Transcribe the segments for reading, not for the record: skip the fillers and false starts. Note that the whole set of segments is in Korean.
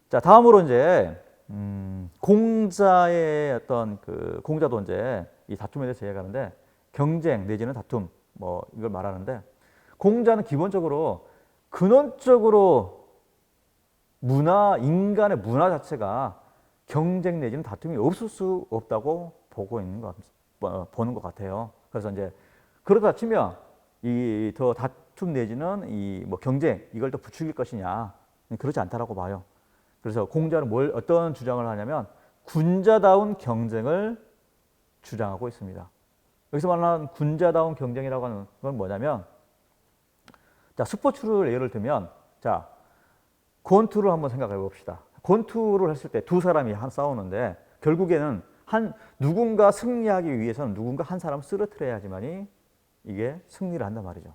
자, 다음으로 이제 공자의 어떤 그 공자도 이제 이 다툼에 대해서 이야기하는데 경쟁 내지는 다툼 뭐 이걸 말하는데 공자는 기본적으로 근원적으로 인간의 문화 자체가 경쟁 내지는 다툼이 없을 수 없다고 보는 것 같아요. 그래서 이제 그렇다 치면 이 더 다툼 내지는 이 뭐 경쟁 이걸 더 부추길 것이냐 그렇지 않다라고 봐요. 그래서 공자는 어떤 주장을 하냐면 군자다운 경쟁을 주장하고 있습니다. 여기서 말하는 군자다운 경쟁이라고 하는 건 뭐냐면 자, 스포츠를 예를 들면 자, 권투를 한번 생각해 봅시다. 권투를 했을 때 두 사람이 싸우는데 결국에는 누군가 승리하기 위해서는 누군가 한 사람을 쓰러뜨려야지만이 이게 승리를 한단 말이죠.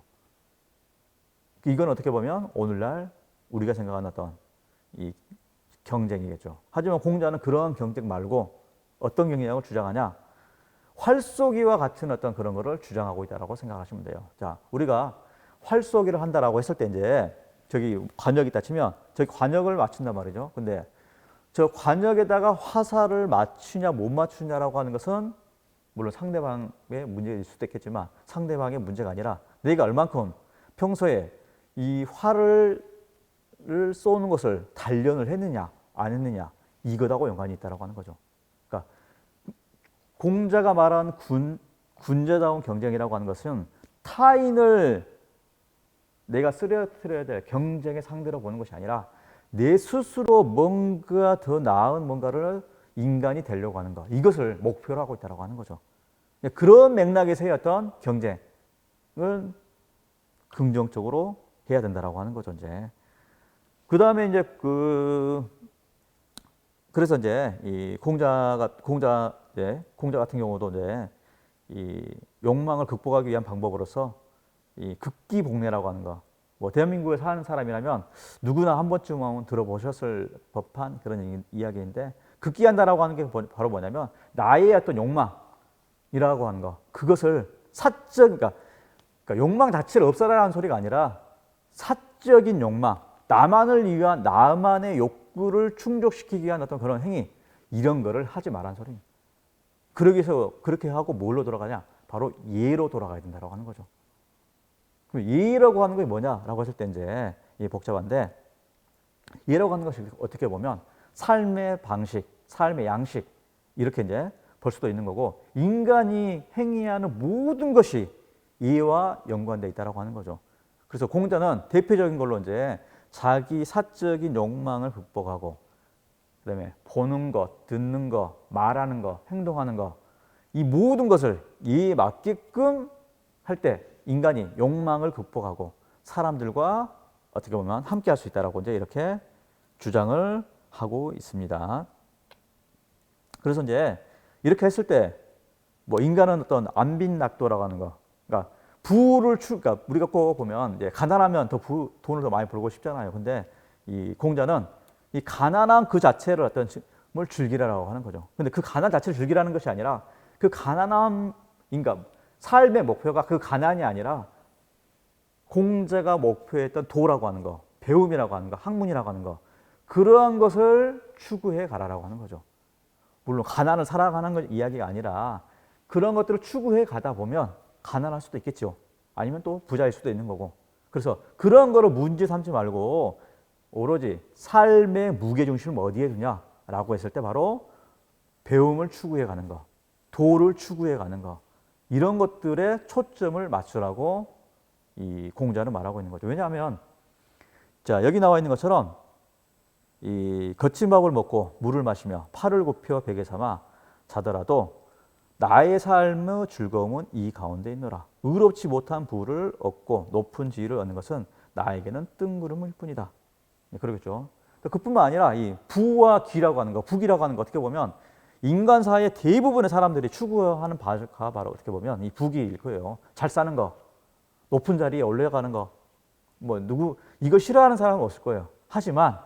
이건 어떻게 보면 오늘날 우리가 생각하는 어떤 이 경쟁이겠죠. 하지만 공자는 그런 경쟁 말고 어떤 경쟁을 주장하냐? 활쏘기와 같은 어떤 그런 거를 주장하고 있다라고 생각하시면 돼요. 자, 우리가 활쏘기를 한다라고 했을 때 이제 저기 관역이 있다 치면 저기 관역을 맞춘단 말이죠. 근데 저 관역에다가 화살을 맞추냐 못 맞추냐라고 하는 것은 물론 상대방의 문제일 수도 있겠지만 상대방의 문제가 아니라 내가 얼만큼 평소에 이 활을 쏘는 것을 단련을 했느냐 안 했느냐 이것하고 연관이 있다고 하는 거죠. 그러니까 공자가 말한 군자다운 경쟁이라고 하는 것은 타인을 내가 쓰러뜨려야 될 경쟁의 상대로 보는 것이 아니라 내 스스로 뭔가 더 나은 뭔가를 인간이 되려고 하는 것 이것을 목표로 하고 있다고 하는 거죠. 그런 맥락에서의 어떤 경쟁을 긍정적으로 해야 된다라고 하는 거죠. 이제 그 다음에 이제 그래서 이제 이 공자 같은 경우도 이제 이 욕망을 극복하기 위한 방법으로서 이 극기복례라고 하는 거. 뭐 대한민국에 사는 사람이라면 누구나 한 번쯤은 들어보셨을 법한 그런 이야기인데 극기한다라고 하는 게 바로 뭐냐면 나의 어떤 욕망이라고 하는 거. 그것을 그러니까 욕망 자체를 없애라는 소리가 아니라 사적인 욕망, 나만을 위한 나만의 욕구를 충족시키기 위한 어떤 그런 행위 이런 거를 하지 말라는 소리입니다. 그러기 위해서 그렇게 하고 뭘로 돌아가냐? 바로 예로 돌아가야 된다고 하는 거죠. 그럼 예라고 하는 게 뭐냐라고 했을 때 이제 이 복잡한데 예라고 하는 것이 어떻게 보면 삶의 방식, 삶의 양식 이렇게 이제 볼 수도 있는 거고 인간이 행위하는 모든 것이 예와 연관되어 있다고 하는 거죠. 그래서 공자는 대표적인 걸로 이제 자기 사적인 욕망을 극복하고 그다음에 보는 것, 듣는 것, 말하는 것, 행동하는 것 이 모든 것을 예에 맞게끔 할 때 인간이 욕망을 극복하고 사람들과 어떻게 보면 함께 할 수 있다라고 이제 이렇게 주장을 하고 있습니다. 그래서 이제 이렇게 했을 때 뭐 인간은 어떤 안빈낙도라고 하는 거, 그러니까 그러니까 우리가 꼭 보면 이제 가난하면 돈을 더 많이 벌고 싶잖아요. 근데 이 공자는 이 가난함 그 자체를 어떤 뭘 즐기라고 하는 거죠. 근데 그 가난 자체를 즐기라는 것이 아니라 그 가난함, 그러니까 삶의 목표가 그 가난이 아니라 공자가 목표했던 도라고 하는 거, 배움이라고 하는 거, 학문이라고 하는 거 그러한 것을 추구해 가라라고 하는 거죠. 물론 가난을 살아가는 건 이야기가 아니라 그런 것들을 추구해 가다 보면 가난할 수도 있겠죠. 아니면 또 부자일 수도 있는 거고. 그래서 그런 거를 문제 삼지 말고 오로지 삶의 무게중심을 어디에 두냐라고 했을 때 바로 배움을 추구해 가는 거, 도를 추구해 가는 거 이런 것들에 초점을 맞추라고 이 공자는 말하고 있는 거죠. 왜냐하면 자 여기 나와 있는 것처럼 이 거친 밥을 먹고 물을 마시며 팔을 굽혀 베개 삼아 자더라도 나의 삶의 즐거움은 이 가운데 있노라. 의롭지 못한 부를 얻고 높은 지위를 얻는 것은 나에게는 뜬구름일 뿐이다. 그러겠죠. 그뿐만 아니라 이 부와 기라고 하는 거, 부귀라고 하는 거 어떻게 보면 인간사의 대부분의 사람들이 추구하는 바가 바로 어떻게 보면 이 부귀일 거예요. 잘 사는 거, 높은 자리에 올라가는 거, 뭐 이거 싫어하는 사람은 없을 거예요. 하지만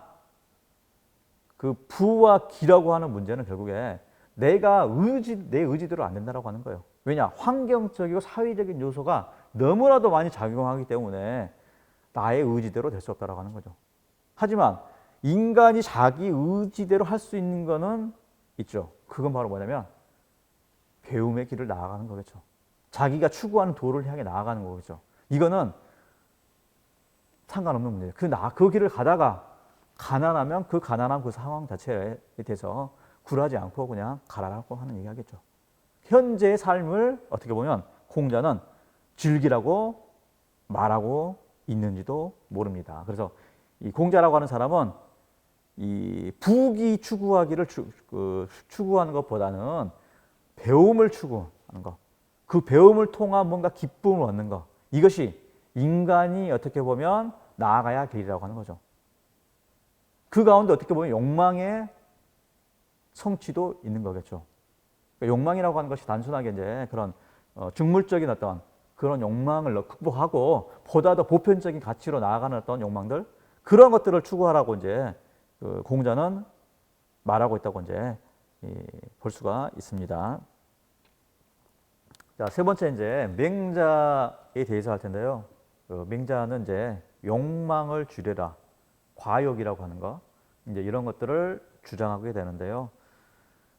그 부와 기라고 하는 문제는 결국에 내 의지대로 안 된다고 하는 거예요. 왜냐? 환경적이고 사회적인 요소가 너무나도 많이 작용하기 때문에 나의 의지대로 될 수 없다고 하는 거죠. 하지만 인간이 자기 의지대로 할 수 있는 거는 있죠. 그건 바로 뭐냐면 배움의 길을 나아가는 거겠죠. 자기가 추구하는 도를 향해 나아가는 거겠죠. 이거는 상관없는 문제예요. 그 길을 가다가 가난하면 그 가난한 그 상황 자체에 대해서 굴하지 않고 그냥 가라라고 하는 얘기하겠죠. 현재의 삶을 어떻게 보면 공자는 즐기라고 말하고 있는지도 모릅니다. 그래서 이 공자라고 하는 사람은 이 부귀 추구하기를 추구하는 것보다는 배움을 추구하는 것, 그 배움을 통한 뭔가 기쁨을 얻는 것, 이것이 인간이 어떻게 보면 나아가야 할 길이라고 하는 거죠. 그 가운데 어떻게 보면 욕망의 성취도 있는 거겠죠. 그러니까 욕망이라고 하는 것이 단순하게 이제 그런 중물적인 어떤 그런 욕망을 극복하고 보다 더 보편적인 가치로 나아가는 어떤 욕망들, 그런 것들을 추구하라고 이제 그 공자는 말하고 있다고 이제 볼 수가 있습니다. 자, 세 번째 이제 맹자에 대해서 할 텐데요. 맹자는 이제 욕망을 줄여라, 과욕이라고 하는 거, 이제 이런 것들을 주장하게 되는데요.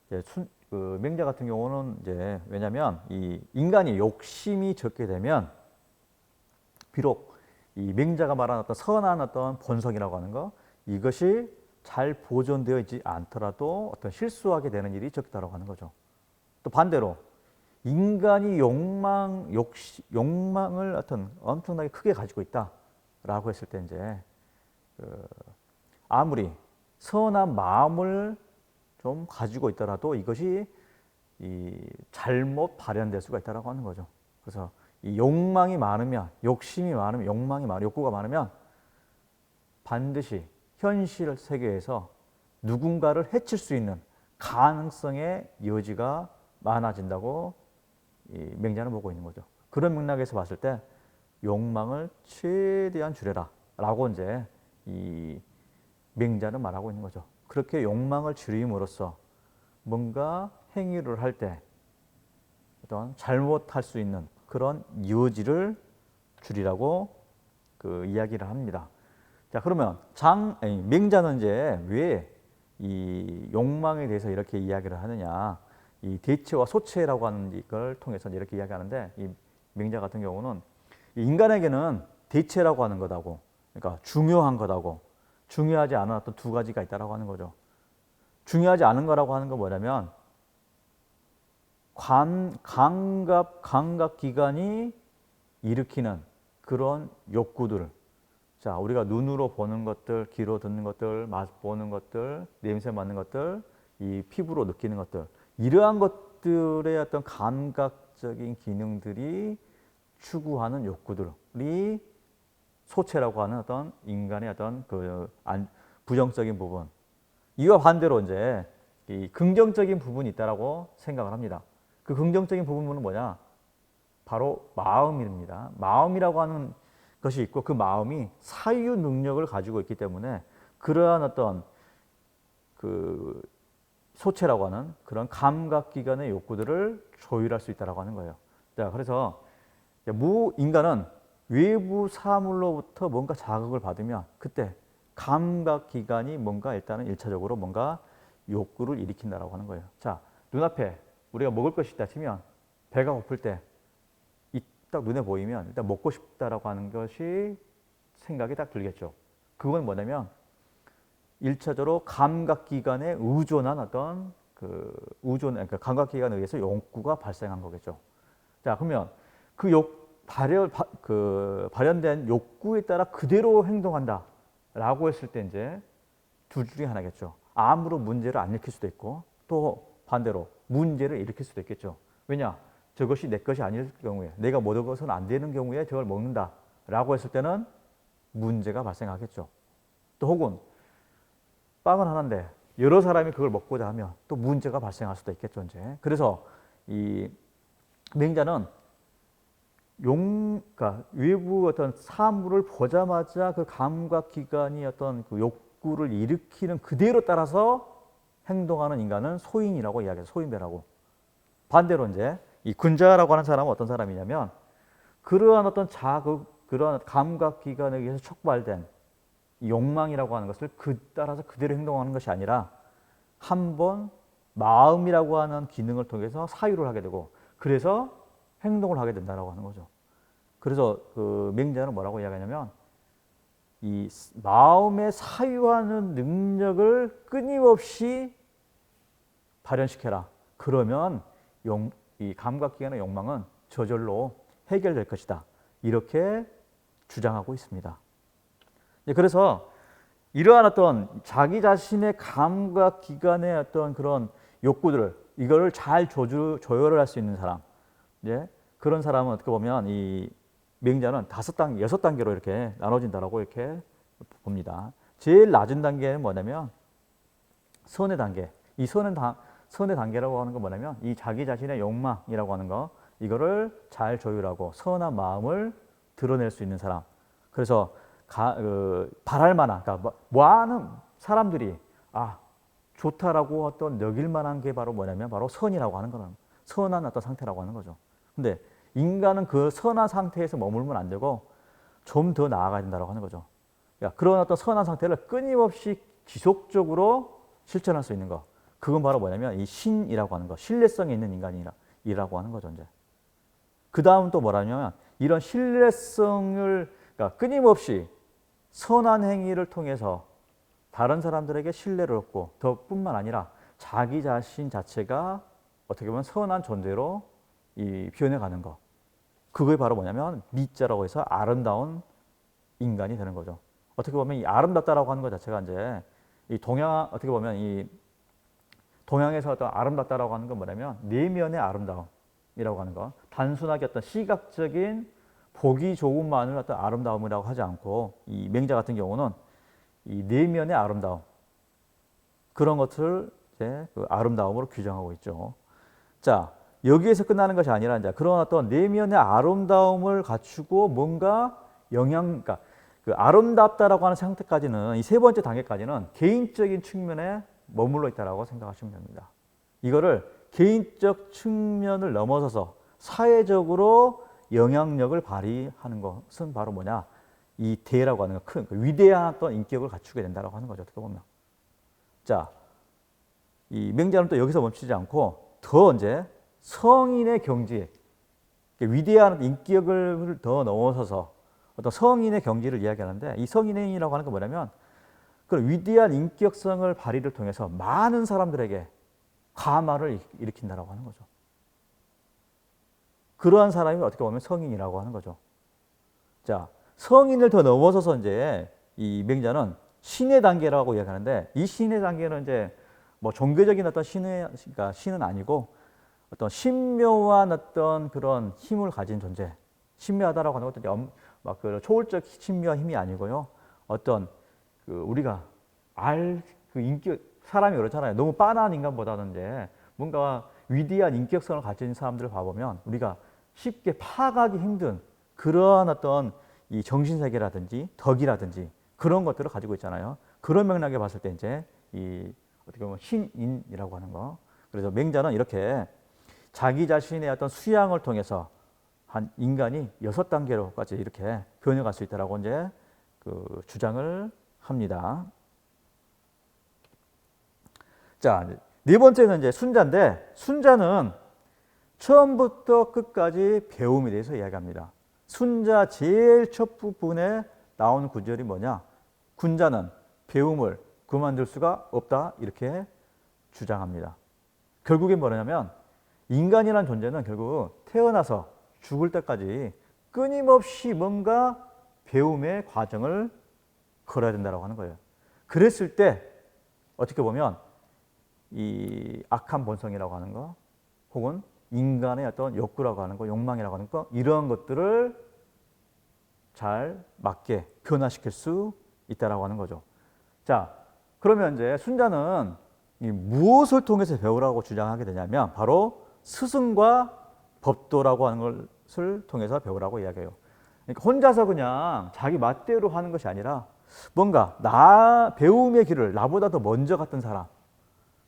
이제 그 맹자 같은 경우는 이제 왜냐하면 이 인간이 욕심이 적게 되면 비록 이 맹자가 말하는 어떤 선한 어떤 본성이라고 하는 거, 이것이 잘 보존되어 있지 않더라도 어떤 실수하게 되는 일이 적다라고 하는 거죠. 또 반대로 인간이 욕망을 어떤 엄청나게 크게 가지고 있다라고 했을 때 이제 아무리 선한 마음을 좀 가지고 있더라도 이것이 잘못 발현될 수가 있다라고 하는 거죠. 그래서 이 욕망이 많으면, 욕심이 많으면, 욕구가 많으면 반드시 현실 세계에서 누군가를 해칠 수 있는 가능성의 여지가 많아진다고 이 맹자는 보고 있는 거죠. 그런 맥락에서 봤을 때 욕망을 최대한 줄여라라고 이제 이 맹자는 말하고 있는 거죠. 그렇게 욕망을 줄임으로써 뭔가 행위를 할 때 어떤 잘못할 수 있는 그런 여지를 줄이라고 그 이야기를 합니다. 자, 그러면 맹자는 이제 왜 이 욕망에 대해서 이렇게 이야기를 하느냐? 이 대체와 소체라고 하는 걸 통해서 이렇게 이야기하는데, 이 맹자 같은 경우는 인간에게는 대체라고 하는 것하고, 그러니까 중요한 것하고 중요하지 않은 어떤 두 가지가 있다라고 하는 거죠. 중요하지 않은 거라고 하는 건 뭐냐면 감각기관이 일으키는 그런 욕구들. 자, 우리가 눈으로 보는 것들, 귀로 듣는 것들, 맛보는 것들, 냄새 맡는 것들, 이 피부로 느끼는 것들, 이러한 것들의 어떤 감각적인 기능들이 추구하는 욕구들이 소체라고 하는 어떤 인간의 어떤 그 부정적인 부분. 이와 반대로 이제 이 긍정적인 부분이 있다라고 생각을 합니다. 그 긍정적인 부분은 뭐냐? 바로 마음입니다. 마음이라고 하는 것이 있고, 그 마음이 사유 능력을 가지고 있기 때문에 그러한 어떤 그 소체라고 하는 그런 감각기관의 욕구들을 조율할 수 있다라고 하는 거예요. 자, 그래서 인간은 외부 사물로부터 뭔가 자극을 받으면 그때 감각기관이 뭔가 일단은 일차적으로 뭔가 욕구를 일으킨다라고 하는 거예요. 자, 눈앞에 우리가 먹을 것이 있다 치면 배가 고플 때 딱 눈에 보이면 일단 먹고 싶다라고 하는 것이 생각이 딱 들겠죠. 그건 뭐냐면 일차적으로 감각기관에 의존한 어떤 그러니까 감각기관에 의해서 욕구가 발생한 거겠죠. 자, 그러면 발현된 욕구에 따라 그대로 행동한다라고 했을 때 이제 둘 중에 하나겠죠. 아무런 문제를 안 일으킬 수도 있고, 또 반대로 문제를 일으킬 수도 있겠죠. 왜냐? 저것이 내 것이 아닐 경우에, 내가 먹어서는 안 되는 경우에 저걸 먹는다라고 했을 때는 문제가 발생하겠죠. 또 혹은 빵은 하나인데 여러 사람이 그걸 먹고자 하면 또 문제가 발생할 수도 있겠죠. 이제. 그래서 이 맹자는 그러니까 외부 어떤 사물을 보자마자 그 감각기관이 어떤 그 욕구를 일으키는 그대로 따라서 행동하는 인간은 소인이라고 이야기해요. 소인배라고. 반대로 이제 이 군자라고 하는 사람은 어떤 사람이냐면 그러한 어떤 자극, 그러한 감각기관에 의해서 촉발된 이 욕망이라고 하는 것을 따라서 그대로 행동하는 것이 아니라 한번 마음이라고 하는 기능을 통해서 사유를 하게 되고 그래서 행동을 하게 된다라고 하는 거죠. 그래서 그 맹자는 뭐라고 이야기하냐면 이 마음의 사유하는 능력을 끊임없이 발현시켜라. 그러면 이 감각기관의 욕망은 저절로 해결될 것이다. 이렇게 주장하고 있습니다. 그래서 이러한 어떤 자기 자신의 감각기관의 어떤 그런 욕구들을 이거를 잘 조절을 할 수 있는 사람, 그런 사람은 어떻게 보면 이 맹자는 5단계, 6단계로 이렇게 나눠진다라고 이렇게 봅니다. 제일 낮은 단계는 뭐냐면 선의 단계. 이 선의 단계라고 하는 건 뭐냐면 이 자기 자신의 욕망이라고 하는 거 이거를 잘 조율하고 선한 마음을 드러낼 수 있는 사람. 그래서 바랄 만한, 그러니까 뭐하는 사람들이 좋다라고 어떤 여길 만한 게 바로 뭐냐면 바로 선이라고 하는 거는 선한 어떤 상태라고 하는 거죠. 근데 인간은 그 선한 상태에서 머물면 안 되고 좀 더 나아가야 된다고 하는 거죠. 그런 어떤 선한 상태를 끊임없이 지속적으로 실천할 수 있는 거. 그건 바로 뭐냐면 이 신이라고 하는 거, 신뢰성이 있는 인간이라고 하는 거죠. 이제 그 다음 또 뭐라냐면 이런 신뢰성을 그러니까 끊임없이 선한 행위를 통해서 다른 사람들에게 신뢰를 얻고 뿐만 아니라 자기 자신 자체가 어떻게 보면 선한 존재로 변해가는 거. 그게 바로 뭐냐면 미자라고 해서 아름다운 인간이 되는 거죠. 어떻게 보면 이 아름답다라고 하는 것 자체가 이제 이 어떻게 보면 이 동양에서 어떤 아름답다라고 하는 건 뭐냐면 내면의 아름다움이라고 하는 거. 단순하게 어떤 시각적인 보기 좋은만을 어떤 아름다움이라고 하지 않고 이 맹자 같은 경우는 이 내면의 아름다움 그런 것을 이제 그 아름다움으로 규정하고 있죠. 자, 여기에서 끝나는 것이 아니라 이제 그런 어떤 내면의 아름다움을 갖추고 뭔가 그러니까 그 아름답다라고 하는 상태까지는 이 세 번째 단계까지는 개인적인 측면에 머물러 있다라고 생각하시면 됩니다. 이거를 개인적 측면을 넘어서서 사회적으로 영향력을 발휘하는 것은 바로 뭐냐? 이 대라고 하는 큰 위대한 어떤 인격을 갖추게 된다라고 하는 거죠. 어떻게 보면. 자, 이 맹자는 또 여기서 멈추지 않고 더 이제 성인의 경지, 위대한 인격을 더 넘어서서 어떤 성인의 경지를 이야기하는데 이 성인이라고 하는 건 뭐냐면 그런 위대한 인격성을 발휘를 통해서 많은 사람들에게 감화를 일으킨다라고 하는 거죠. 그러한 사람이 어떻게 보면 성인이라고 하는 거죠. 자, 성인을 더 넘어서서 이제 이 맹자는 신의 단계라고 이야기하는데 이 신의 단계는 이제 뭐 종교적인 어떤 그러니까 신은 아니고 어떤 신묘한 어떤 그런 힘을 가진 존재. 신묘하다라고 하는 것도 막 그 초월적 신묘한 힘이 아니고요. 어떤 그 우리가 그 인격 사람이 그렇잖아요. 너무 빤한 인간보다는 이제 뭔가 위대한 인격성을 가진 사람들을 봐보면 우리가 쉽게 파악하기 힘든 그러한 어떤 이 정신세계라든지 덕이라든지 그런 것들을 가지고 있잖아요. 그런 맥락에 봤을 때 이제 이 어떻게 보면 신인이라고 하는 거. 그래서 맹자는 이렇게 자기 자신의 어떤 수양을 통해서 한 인간이 6단계로까지 이렇게 변해갈 수 있다라고 이제 그 주장을 합니다. 자, 네 번째는 이제 순자인데 순자는 처음부터 끝까지 배움에 대해서 이야기합니다. 순자 제일 첫 부분에 나오는 구절이 뭐냐? 군자는 배움을 그만둘 수가 없다 이렇게 주장합니다. 결국에 뭐냐면 인간이라는 존재는 결국 태어나서 죽을 때까지 끊임없이 뭔가 배움의 과정을 걸어야 된다고 하는 거예요. 그랬을 때 어떻게 보면 이 악한 본성이라고 하는 거 혹은 인간의 어떤 욕구라고 하는 거, 욕망이라고 하는 거 이러한 것들을 잘 맞게 변화시킬 수 있다라고 하는 거죠. 자, 그러면 이제 순자는 무엇을 통해서 배우라고 주장하게 되냐면 바로 스승과 법도라고 하는 것을 통해서 배우라고 이야기해요. 그러니까 혼자서 그냥 자기 맛대로 하는 것이 아니라 뭔가 배움의 길을 나보다 더 먼저 갔던 사람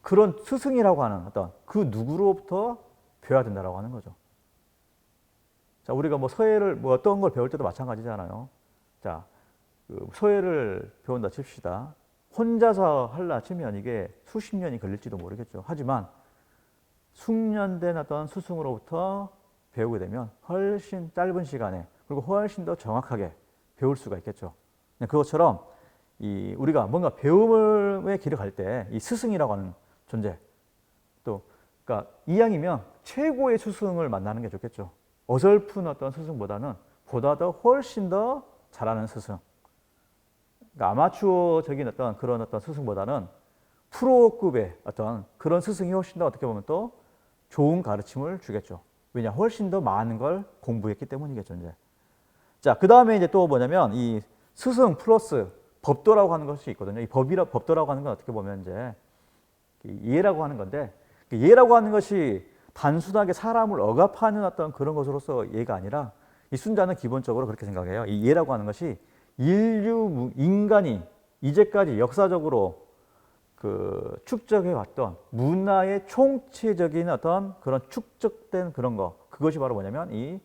그런 스승이라고 하는 어떤 그 누구로부터 배워야 된다라고 하는 거죠. 자, 우리가 뭐 서예를 뭐 어떤 걸 배울 때도 마찬가지잖아요. 자, 그 소해를 배운다 칩시다. 혼자서 하려 치면 이게 수십 년이 걸릴지도 모르겠죠. 하지만 숙련된 어떤 스승으로부터 배우게 되면 훨씬 짧은 시간에 그리고 훨씬 더 정확하게 배울 수가 있겠죠. 그것처럼 우리가 뭔가 배움의 길을 갈 때 이 스승이라고 하는 존재, 또 그러니까 이왕이면 최고의 스승을 만나는 게 좋겠죠. 어설픈 어떤 스승보다는 보다 더 훨씬 더 잘하는 스승. 그러니까 아마추어적인 어떤 그런 어떤 스승보다는 프로급의 어떤 그런 스승이 훨씬 더 어떻게 보면 또 좋은 가르침을 주겠죠. 왜냐, 훨씬 더 많은 걸 공부했기 때문이겠죠. 이제. 자, 그 다음에 이제 또 뭐냐면 이 스승 플러스 법도라고 하는 것이 있거든요. 이 법도라고 하는 건 어떻게 보면 이제 예라고 하는 건데, 예라고 하는 것이 단순하게 사람을 억압하는 어떤 그런 것으로서 예가 아니라 이 순자는 기본적으로 그렇게 생각해요. 이 예라고 하는 것이 인간이 이제까지 역사적으로 그 축적해 왔던 문화의 총체적인 어떤 그런 축적된 그런 거, 그것이 바로 뭐냐면 이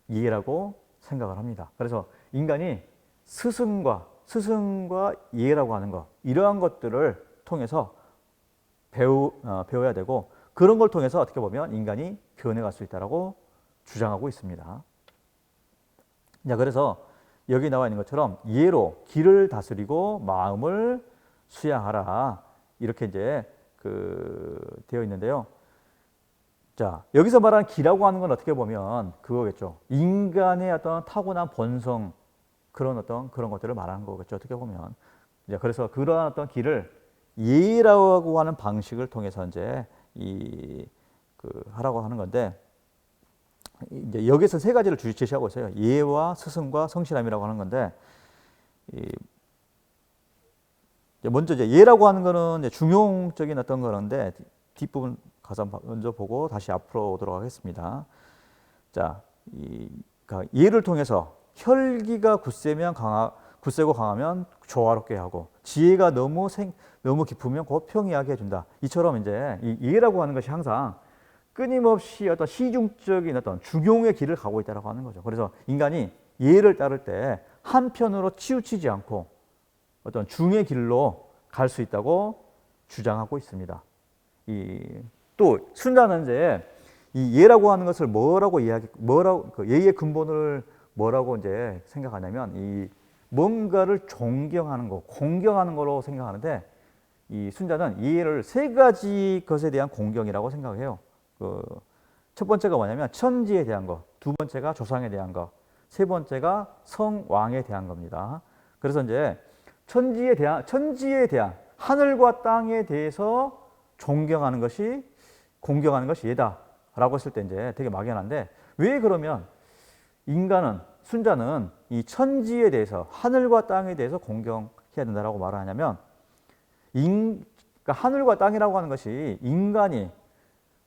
이해라고 생각을 합니다. 그래서 인간이 스승과 이해라고 하는 것, 이러한 것들을 통해서 배워야 되고, 그런 걸 통해서 어떻게 보면 인간이 변해갈 수 있다라고 주장하고 있습니다. 자, 그래서 여기 나와 있는 것처럼 예로 길을 다스리고 마음을 수양하라, 이렇게 이제 되어 있는데요. 자, 여기서 말하는 기라고 하는 건 어떻게 보면 그거겠죠. 인간의 어떤 타고난 본성, 그런 것들을 말하는 거겠죠. 어떻게 보면. 이제 그래서 그러한 어떤 길을 예라고 하는 방식을 통해서 이제 하라고 하는 건데, 이제 여기서 세 가지를 제시하고 있어요. 예와 스승과 성실함이라고 하는 건데, 먼저 이제 예라고 하는 거는 이제 중용적인 어떤 거는데, 뒷부분 가서 먼저 보고 다시 앞으로 오도록 하겠습니다. 자, 그러니까 예를 통해서 혈기가 굳세고 강하면 조화롭게 하고, 지혜가 너무 깊으면 곧 평이하게 해준다. 이처럼 이제 이 예라고 하는 것이 항상 끊임없이 어떤 시중적인 어떤 중용의 길을 가고 있다고 하는 거죠. 그래서 인간이 예를 따를 때 한편으로 치우치지 않고 어떤 중의 길로 갈 수 있다고 주장하고 있습니다. 또 순자는 이제 이 예라고 하는 것을 예의 근본을 뭐라고 이제 생각하냐면 이 뭔가를 존경하는 거, 공경하는 거로 생각하는데, 이 순자는 예를 세 가지 것에 대한 공경이라고 생각해요. 첫 번째가 뭐냐면 천지에 대한 것, 두 번째가 조상에 대한 것, 세 번째가 성왕에 대한 겁니다. 그래서 이제 천지에 대한 하늘과 땅에 대해서 공경하는 것이 예다라고 했을 때 이제 되게 막연한데, 왜 그러면 순자는 이 천지에 대해서, 하늘과 땅에 대해서 공경해야 된다라고 말을 하냐면, 그러니까 하늘과 땅이라고 하는 것이 인간이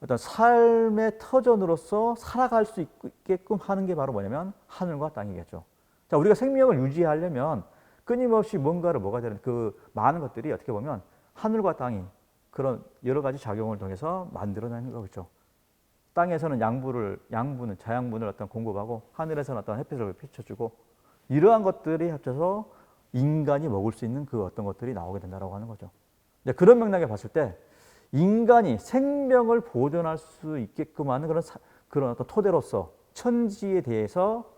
어떤 삶의 터전으로서 살아갈 수 있게끔 하는 게 바로 뭐냐면 하늘과 땅이겠죠. 자, 우리가 생명을 유지하려면 끊임없이 뭔가를 먹어야 되는 그 많은 것들이 어떻게 보면 하늘과 땅이 그런 여러 가지 작용을 통해서 만들어내는 거겠죠. 땅에서는 자양분을 어떤 공급하고, 하늘에서는 어떤 햇빛을 비춰주고, 이러한 것들이 합쳐서 인간이 먹을 수 있는 그 어떤 것들이 나오게 된다고 하는 거죠. 그런 맥락에 봤을 때 인간이 생명을 보존할 수 있게끔 하는 그런 어떤 토대로서 천지에 대해서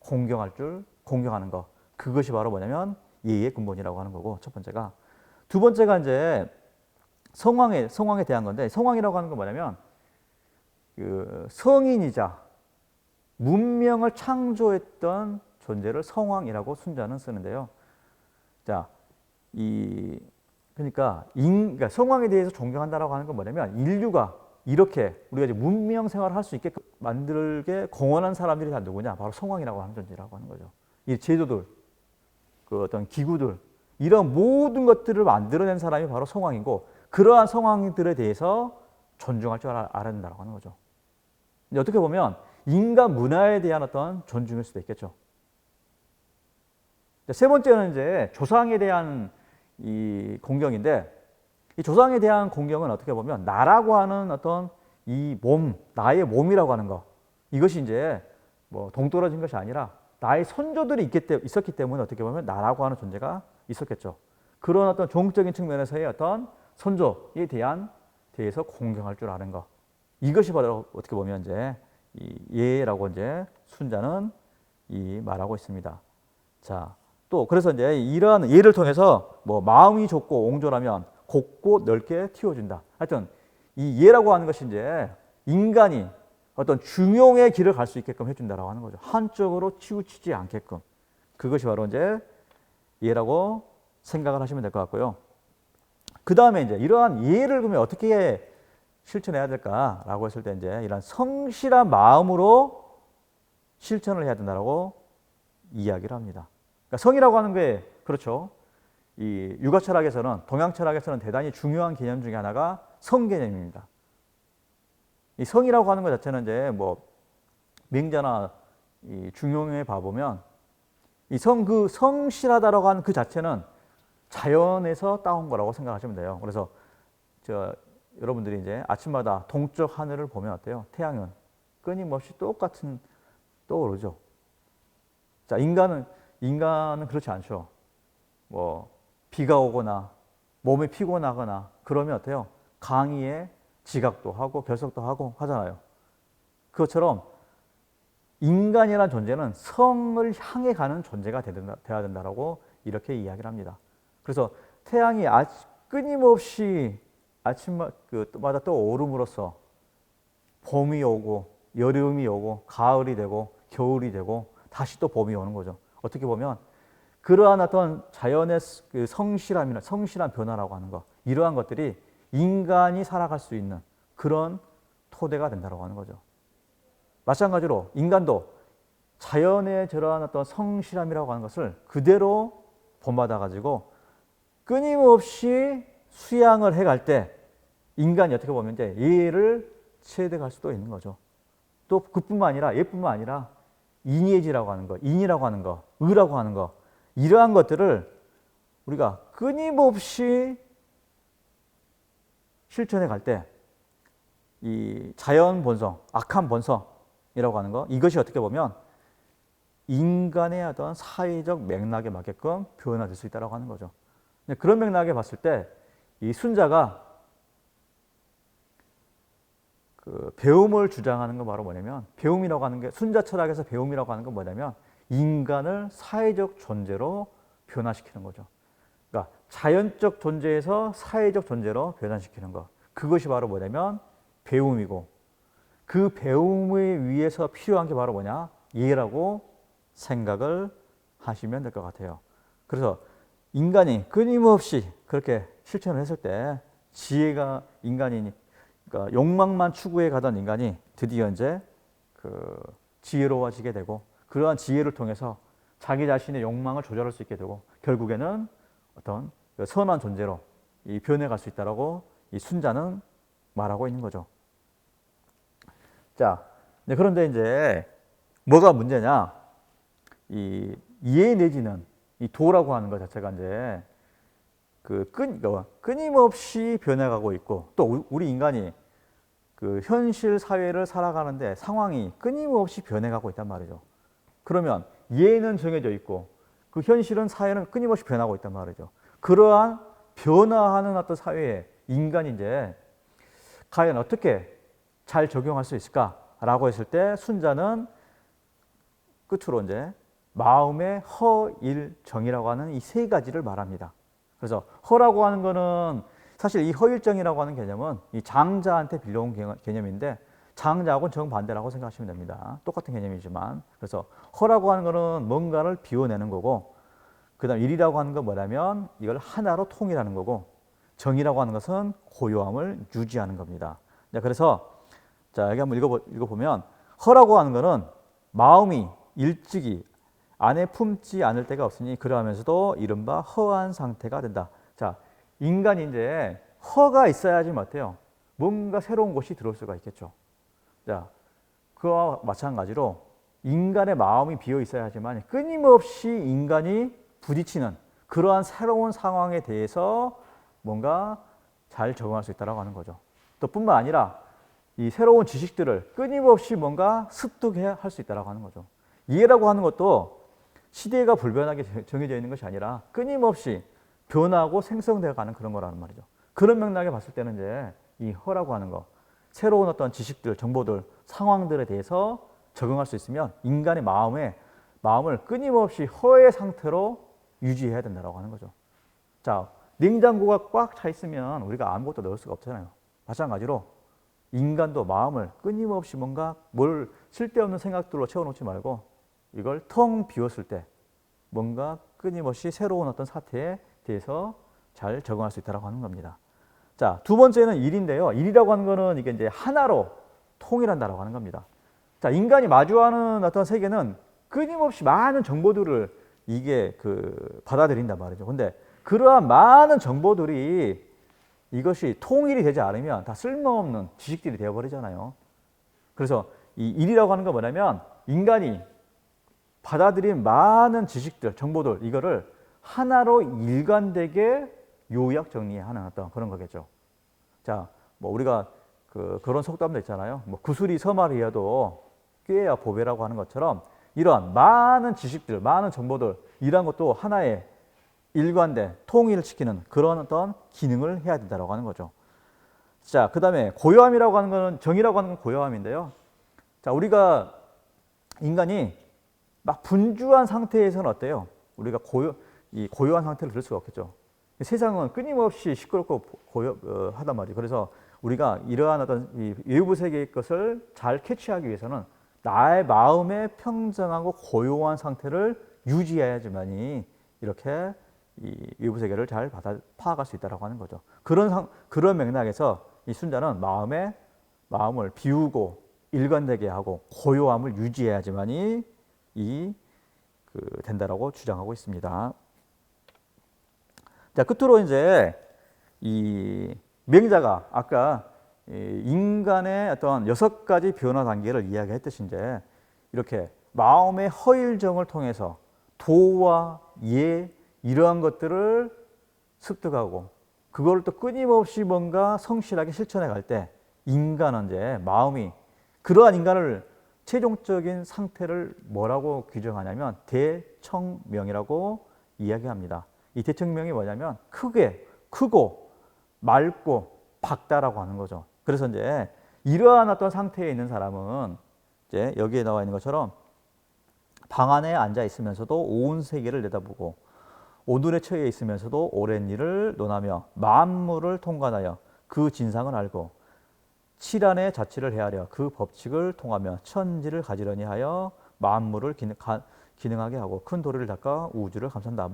공경하는 것, 그것이 바로 뭐냐면 예의 근본이라고 하는 거고, 첫 번째가. 두 번째가 이제 성왕에 대한 건데, 성왕이라고 하는 건 뭐냐면 그 성인이자 문명을 창조했던 존재를 성왕이라고 순자는 쓰는데요. 자, 그러니까 성왕에 대해서 존경한다라고 하는 건 뭐냐면, 인류가 이렇게 우리가 이제 문명 생활을 할 수 있게끔 만들게 공헌한 사람들이 다 누구냐? 바로 성왕이라고 하는 존재라고 하는 거죠. 이 제도들, 그 어떤 기구들, 이런 모든 것들을 만들어낸 사람이 바로 성왕이고, 그러한 성왕들에 대해서 존중할 줄 알아야 된다고 하는 거죠. 어떻게 보면 인간 문화에 대한 어떤 존중일 수도 있겠죠. 세 번째는 이제 조상에 대한 이 공경인데, 이 조상에 대한 공경은 어떻게 보면 나라고 하는 어떤 나의 몸이라고 하는 것, 이것이 이제 뭐 동떨어진 것이 아니라 나의 선조들이 있었기 때문에 어떻게 보면 나라고 하는 존재가 있었겠죠. 그런 어떤 종적인 측면에서의 어떤 선조에 대해서 공경할 줄 아는 것. 이것이 바로 어떻게 보면 이제 이 예라고 이제 순자는 이 말하고 있습니다. 자, 또 그래서 이제 이러한 예를 통해서 뭐 마음이 좁고 옹졸하면 곱고 넓게 틔워준다. 하여튼 이 예라고 하는 것이 이제 인간이 어떤 중용의 길을 갈 수 있게끔 해준다라고 하는 거죠. 한쪽으로 치우치지 않게끔. 그것이 바로 이제 예라고 생각을 하시면 될 것 같고요. 그 다음에 이제 이러한 예를 그러면 어떻게 실천해야 될까라고 했을 때 이제 이런 성실한 마음으로 실천을 해야 된다라고 이야기를 합니다. 그러니까 성이라고 하는 게 그렇죠. 이 육아 철학에서는 동양 철학에서는 대단히 중요한 개념 중에 하나가 성 개념입니다. 이 성이라고 하는 것 자체는 이제 뭐 맹자나 이 중용에 봐보면 이 성실하다라고 하는 그 자체는 자연에서 따온 거라고 생각하시면 돼요. 그래서 여러분들이 이제 아침마다 동쪽 하늘을 보면 어때요? 태양은 끊임없이 똑같은 떠오르죠. 자, 인간은 그렇지 않죠. 뭐 비가 오거나 몸이 피곤하거나 그러면 어때요? 강의에 지각도 하고 결석도 하고 하잖아요. 그것처럼 인간이라는 존재는 성을 향해 가는 존재가 돼야 된다라고 이렇게 이야기를 합니다. 그래서 태양이 끊임없이 아침마다 떠오름으로써 봄이 오고 여름이 오고 가을이 되고 겨울이 되고 다시 또 봄이 오는 거죠. 어떻게 보면 그러한 어떤 자연의 그 성실한 변화라고 하는 것, 이러한 것들이 인간이 살아갈 수 있는 그런 토대가 된다고 하는 거죠. 마찬가지로 인간도 자연의 저러한 어떤 성실함이라고 하는 것을 그대로 본받아 가지고 끊임없이 수양을 해갈 때 인간이 어떻게 보면 이제 예를 체득할 수도 있는 거죠. 또 그뿐만 아니라 예뿐만 아니라 인예지라고 하는 거, 인이라고 하는 거, 의라고 하는 거, 이러한 것들을 우리가 끊임없이 실천해 갈 때 이 자연 본성, 악한 본성이라고 하는 거, 이것이 어떻게 보면 인간의 어떤 사회적 맥락에 맞게끔 변화될 수 있다고 하는 거죠. 그런 맥락에 봤을 때 이 순자가 그 배움을 주장하는 건 바로 뭐냐면, 배움이라고 하는 게, 순자 철학에서 배움이라고 하는 건 뭐냐면 인간을 사회적 존재로 변화시키는 거죠. 그러니까 자연적 존재에서 사회적 존재로 변화시키는 것, 그것이 바로 뭐냐면 배움이고, 그 배움을 위해서 필요한 게 바로 뭐냐? 예라고 생각을 하시면 될 것 같아요. 그래서 인간이 끊임없이 그렇게 실천을 했을 때 지혜가 그러니까 욕망만 추구해 가던 인간이 드디어 이제 그 지혜로워지게 되고, 그러한 지혜를 통해서 자기 자신의 욕망을 조절할 수 있게 되고, 결국에는 어떤 선한 존재로 변해갈 수 있다라고 이 순자는 말하고 있는 거죠. 자, 그런데 이제 뭐가 문제냐? 이 이해 내지는 이 도라고 하는 것 자체가 이제 끊임없이 변해가고 있고, 또 우리 인간이 그 현실 사회를 살아가는데 상황이 끊임없이 변해가고 있단 말이죠. 그러면 예는 정해져 있고 그 현실은 사회는 끊임없이 변하고 있단 말이죠. 그러한 변화하는 어떤 사회에 인간이 이제 과연 어떻게 잘 적용할 수 있을까라고 했을 때 순자는 끝으로 이제 마음의 허일정이라고 하는 이 세 가지를 말합니다. 그래서 허라고 하는 거는 사실 이 허일정이라고 하는 개념은 이 장자한테 빌려온 개념인데, 장자하고는 정반대라고 생각하시면 됩니다. 똑같은 개념이지만, 그래서 허라고 하는 거는 뭔가를 비워내는 거고, 그 다음 일이라고 하는 건 뭐냐면 이걸 하나로 통일하는 거고, 정이라고 하는 것은 고요함을 유지하는 겁니다. 그래서 자, 여기 한번 읽어보면 허라고 하는 거는 마음이 일찍이 안에 품지 않을 때가 없으니 그러하면서도 이른바 허한 상태가 된다. 자, 인간이 이제 허가 있어야지 어때요? 뭔가 새로운 것이 들어올 수가 있겠죠. 자, 그와 마찬가지로 인간의 마음이 비어 있어야지만 끊임없이 인간이 부딪히는 그러한 새로운 상황에 대해서 뭔가 잘 적응할 수 있다고 하는 거죠. 또 뿐만 아니라 이 새로운 지식들을 끊임없이 뭔가 습득해야 할 수 있다고 하는 거죠. 이해라고 하는 것도 시대가 불변하게 정해져 있는 것이 아니라 끊임없이 변하고 생성되어 가는 그런 거라는 말이죠. 그런 맥락에 봤을 때는 이제 이 허라고 하는 거, 새로운 어떤 지식들, 정보들, 상황들에 대해서 적응할 수 있으면 인간의 마음을 끊임없이 허의 상태로 유지해야 된다고 하는 거죠. 자, 냉장고가 꽉 차 있으면 우리가 아무것도 넣을 수가 없잖아요. 마찬가지로 인간도 마음을 끊임없이 뭔가 뭘 쓸데없는 생각들로 채워놓지 말고 이걸 텅 비웠을 때 뭔가 끊임없이 새로운 어떤 사태에 대해서 잘 적응할 수 있다고 하는 겁니다. 자, 두 번째는 일인데요. 일이라고 하는 거는 이게 이제 하나로 통일한다라고 하는 겁니다. 자, 인간이 마주하는 어떤 세계는 끊임없이 많은 정보들을 이게 받아들인단 말이죠. 근데 그러한 많은 정보들이 이것이 통일이 되지 않으면 다 쓸모없는 지식들이 되어버리잖아요. 그래서 이 일이라고 하는 건 뭐냐면 인간이 받아들인 많은 지식들, 정보들 이거를 하나로 일관되게 요약 정리하는 어떤 그런 거겠죠. 자, 뭐 우리가 그런 속담도 있잖아요. 뭐 구슬이 서말이어도 꾀야 보배라고 하는 것처럼 이러한 많은 지식들, 많은 정보들 이런 것도 하나의 일관된 통일을 시키는 그런 어떤 기능을 해야 된다고 하는 거죠. 자, 그 다음에 고요함이라고 하는 거는 정의라고 하는 건 고요함인데요. 자, 우리가 인간이 막 분주한 상태에서는 어때요? 우리가 이 고요한 상태를 들을 수가 없겠죠. 세상은 끊임없이 시끄럽고 하단 말이에요. 그래서 우리가 이러한 어떤 이 외부 세계의 것을 잘 캐치하기 위해서는 나의 마음의 평정하고 고요한 상태를 유지해야지만이 이렇게 이 외부 세계를 잘 파악할 수 있다고 하는 거죠. 그런 맥락에서 이 순자는 마음을 비우고 일관되게 하고 고요함을 유지해야지만이 된다라고 주장하고 있습니다. 자, 끝으로 이제 이 명자가 아까 인간의 어떤 6가지 변화 단계를 이야기했듯이 이제 이렇게 마음의 허일정을 통해서 도와 예 이러한 것들을 습득하고 그걸 또 끊임없이 뭔가 성실하게 실천해 갈 때 인간은 이제 마음이 그러한 인간을 최종적인 상태를 뭐라고 규정하냐면 대청명이라고 이야기합니다. 이 대청명이 뭐냐면 크고 맑고 밝다라고 하는 거죠. 그래서 이제 이러한 어떤 상태에 있는 사람은 이제 여기에 나와 있는 것처럼 방 안에 앉아 있으면서도 온 세계를 내다보고 오늘에 처해 있으면서도 오랜 일을 논하며 만물을 통관하여 그 진상을 알고 칠안의 자치를 헤아려 그 법칙을 통하며 천지를 가지런히 하여 만물을 기능하게 하고 큰 도리를 닦아 우주를 감싼다.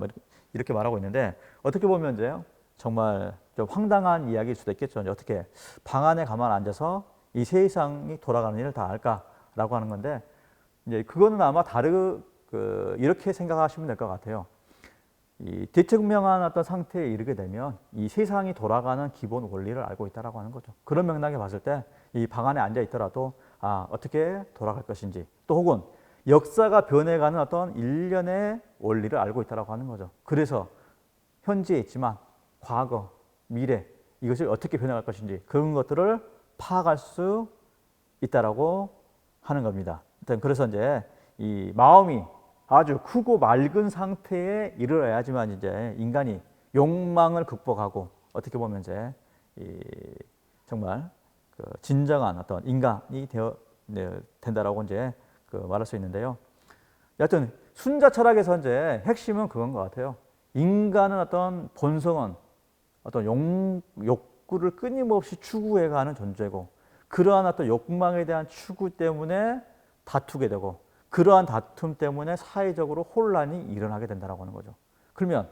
이렇게 말하고 있는데 어떻게 보면 이제 정말 좀 황당한 이야기일 수도 있겠죠. 어떻게 방 안에 가만 앉아서 이 세상이 돌아가는 일을 다 알까라고 하는 건데 이제 그거는 아마 이렇게 생각하시면 될 것 같아요. 이 대청명한 어떤 상태에 이르게 되면 이 세상이 돌아가는 기본 원리를 알고 있다라고 하는 거죠. 그런 맥락에 봤을 때 이 방 안에 앉아 있더라도 어떻게 돌아갈 것인지 또 혹은 역사가 변해가는 어떤 일련의 원리를 알고 있다라고 하는 거죠. 그래서 현재에 있지만 과거, 미래 이것을 어떻게 변해갈 것인지 그런 것들을 파악할 수 있다라고 하는 겁니다. 그래서 이제 이 마음이 아주 크고 맑은 상태에 이르러야지만 이제 인간이 욕망을 극복하고 어떻게 보면 이제 정말 진정한 어떤 인간이 된다라고 이제 말할 수 있는데요. 여하튼 순자 철학에서 이제 핵심은 그건 것 같아요. 인간은 어떤 본성은 어떤 욕구를 끊임없이 추구해가는 존재고 그러한 어떤 욕망에 대한 추구 때문에 다투게 되고 그러한 다툼 때문에 사회적으로 혼란이 일어나게 된다고 하는 거죠. 그러면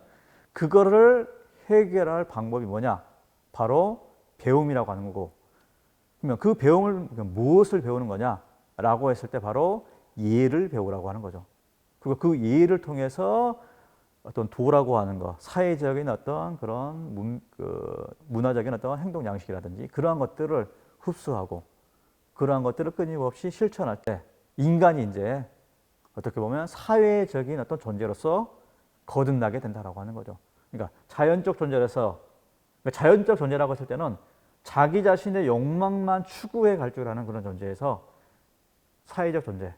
그거를 해결할 방법이 뭐냐? 바로 배움이라고 하는 거고 그러면 그 배움을 무엇을 배우는 거냐라고 했을 때 바로 예를 배우라고 하는 거죠. 그리고 그 예를 통해서 어떤 도라고 하는 거, 사회적인 어떤 그런 문화적인 어떤 행동 양식이라든지 그러한 것들을 흡수하고 그러한 것들을 끊임없이 실천할 때 인간이 이제 어떻게 보면 사회적인 어떤 존재로서 거듭나게 된다라고 하는 거죠. 그러니까 자연적 존재라고 했을 때는 자기 자신의 욕망만 추구해 갈 줄 아는 그런 존재에서 사회적 존재,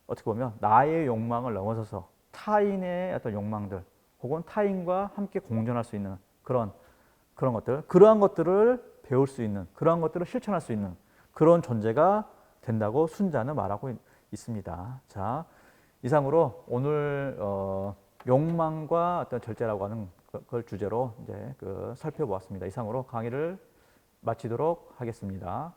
어떻게 보면 나의 욕망을 넘어서서 타인의 어떤 욕망들 혹은 타인과 함께 공존할 수 있는 그런 것들, 그러한 것들을 배울 수 있는, 그러한 것들을 실천할 수 있는 그런 존재가 된다고 순자는 말하고 있습니다. 자, 이상으로 오늘 욕망과 어떤 절제라고 하는 걸 주제로 이제 살펴보았습니다. 이상으로 강의를 마치도록 하겠습니다.